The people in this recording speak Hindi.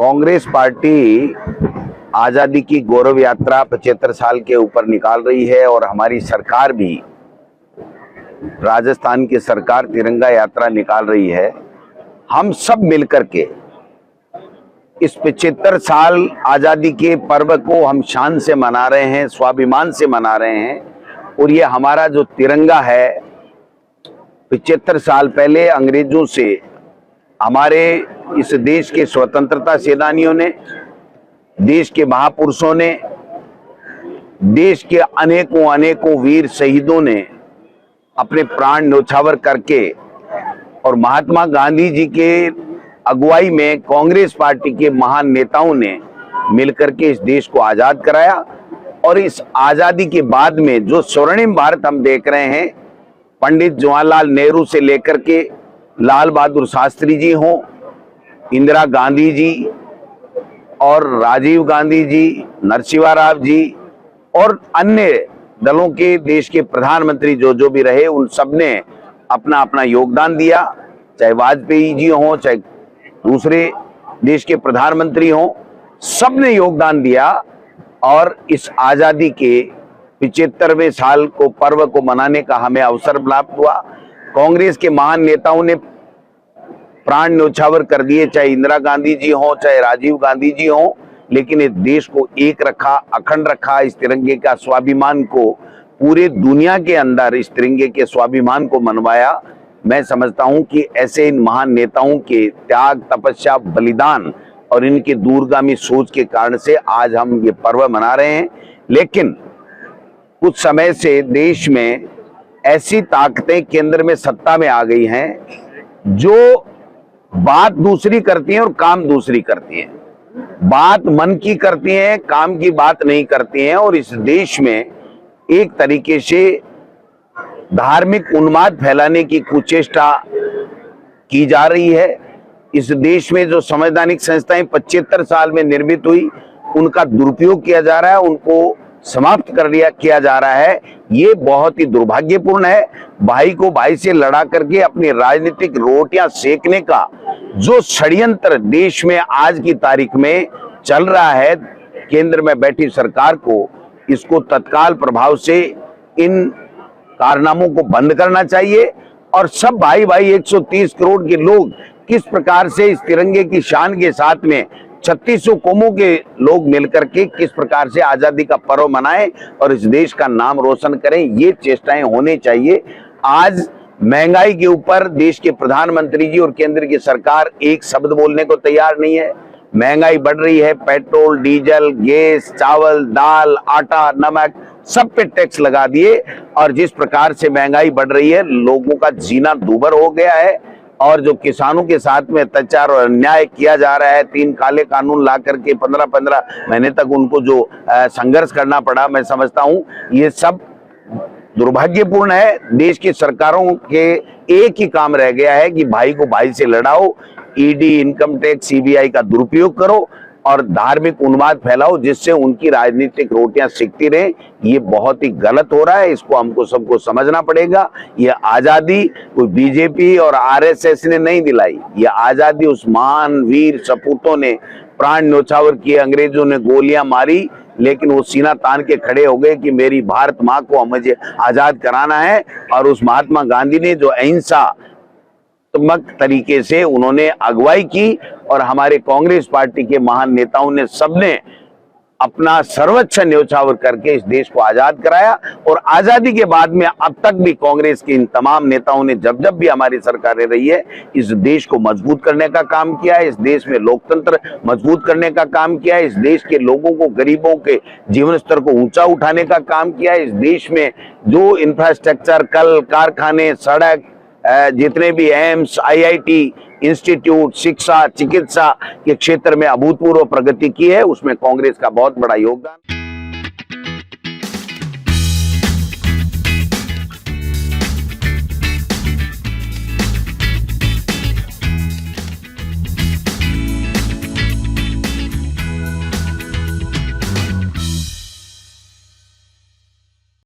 कांग्रेस पार्टी आजादी की गौरव यात्रा 75 साल के ऊपर निकाल रही है और हमारी सरकार भी, राजस्थान की सरकार तिरंगा यात्रा निकाल रही है। हम सब मिलकर के इस 75 साल आजादी के पर्व को हम शान से मना रहे हैं, स्वाभिमान से मना रहे हैं। और ये हमारा जो तिरंगा है, 75 साल पहले अंग्रेजों से हमारे इस देश के स्वतंत्रता सेनानियों ने, देश के महापुरुषों ने, देश के अनेकों अनेकों वीर शहीदों ने अपने प्राण न्योछावर करके और महात्मा गांधी जी के अगुवाई में कांग्रेस पार्टी के महान नेताओं ने मिलकर के इस देश को आजाद कराया। और इस आजादी के बाद में जो स्वर्णिम भारत हम देख रहे हैं, पंडित जवाहरलाल नेहरू से लेकर के लाल बहादुर शास्त्री जी हों, इंदिरा गांधी जी और राजीव गांधी जी, नरसिम्हा राव जी और अन्य दलों के देश के प्रधानमंत्री जो भी रहे, उन सब ने अपना अपना योगदान दिया। चाहे वाजपेयी जी हों, चाहे दूसरे देश के प्रधानमंत्री हों, सब ने योगदान दिया। और इस आजादी के 75वें साल को पर्व को मनाने का हमें अवसर प्राप्त हुआ। कांग्रेस के महान नेताओं ने प्राण न्योछावर कर दिए, चाहे इंदिरा गांधी जी हों, चाहे राजीव गांधी जी हों, लेकिन इस देश को एक रखा, अखंड रखा। इस तिरंगे का स्वाभिमान को पूरे दुनिया के अंदर इस तिरंगे के स्वाभिमान को मनवाया। मैं समझता हूं कि ऐसे इन महान नेताओं के त्याग, तपस्या, बलिदान और इनके दूरगामी सोच के कारण से आज हम ये पर्व मना रहे हैं। लेकिन कुछ समय से देश में ऐसी ताकतें केंद्र में सत्ता में आ गई हैं जो बात दूसरी करती हैं और काम दूसरी करती हैं। बात मन की करती हैं, काम की बात नहीं करती हैं। और इस देश में एक तरीके से धार्मिक उन्माद फैलाने की कुचेष्टा की जा रही है। इस देश में जो संवैधानिक संस्थाएं 75 साल में निर्मित हुई, उनका दुरुपयोग किया जा रहा है, उनको समाप्त कर किया जा रहा है। ये बहुत ही दुर्भाग्यपूर्ण है। भाई को भाई से लड़ा करके अपनी राजनीतिक रोटियां सेकने का जो षड्यंत्र देश में आज की तारीख में चल रहा है, केंद्र में बैठी सरकार को इसको तत्काल प्रभाव से इन कारनामों को बंद करना चाहिए। और सब भाई भाई 130 करोड़ के लोग किस प्रकार से इस तिरंगे की शान के साथ में 3600 कौमों के लोग मिलकर के किस प्रकार से आजादी का पर्व मनाएं और इस देश का नाम रोशन करें, ये चेष्टाएं होनी चाहिए। आज महंगाई के ऊपर देश के प्रधानमंत्री जी और केंद्र की सरकार एक शब्द बोलने को तैयार नहीं है। महंगाई बढ़ रही है, पेट्रोल, डीजल, गैस, चावल, दाल, आटा, नमक सब पे टैक्स लगा दिए। और जिस प्रकार से महंगाई बढ़ रही है, लोगों का जीना दूभर हो गया है। और जो किसानों के साथ में अत्याचार और अन्याय किया जा रहा है, 3 काले कानून ला करके 15-15 महीने तक उनको जो संघर्ष करना पड़ा, मैं समझता हूं ये सब दुर्भाग्यपूर्ण है। देश की सरकारों के एक ही काम रह गया है कि भाई को भाई से लड़ाओ, ईडी, इनकम टैक्स, सीबीआई का दुरुपयोग करो और धार्मिक उन्माद फैलाओ, जिससे उनकी राजनीतिक रोटियां सिकती रहे। ये बहुत ही गलत हो रहा है, इसको हमको सबको समझना पड़ेगा। ये आजादी कोई बीजेपी और आरएसएस ने नहीं दिलाई, ये आजादी उस महान वीर सपूतों ने प्राण न्योछावर किए। अंग्रेजों ने गोलियां मारी, लेकिन वो सीना तान के खड़े हो गए कि मेरी भारत माँ को मुझे आजाद कराना है। और उस महात्मा गांधी ने जो अहिंसा तरीके से उन्होंने अगुवाई की और हमारे कांग्रेस पार्टी के महान नेताओं ने सबने अपना सर्वोच्च न्योछावर करके इस देश को आजाद कराया। और आजादी के बाद में अब तक भी कांग्रेस के इन तमाम नेताओं ने जब जब भी हमारी सरकारें रही है, इस देश को मजबूत करने का काम किया है, इस देश में लोकतंत्र मजबूत करने का काम किया है, इस देश के लोगों को, गरीबों के जीवन स्तर को ऊंचा उठाने का काम किया है। इस देश में जो इंफ्रास्ट्रक्चर, कल कारखाने, सड़क, जितने भी एम्स, आईआईटी इंस्टीट्यूट, शिक्षा, चिकित्सा के क्षेत्र में अभूतपूर्व प्रगति की है, उसमें कांग्रेस का बहुत बड़ा योगदान।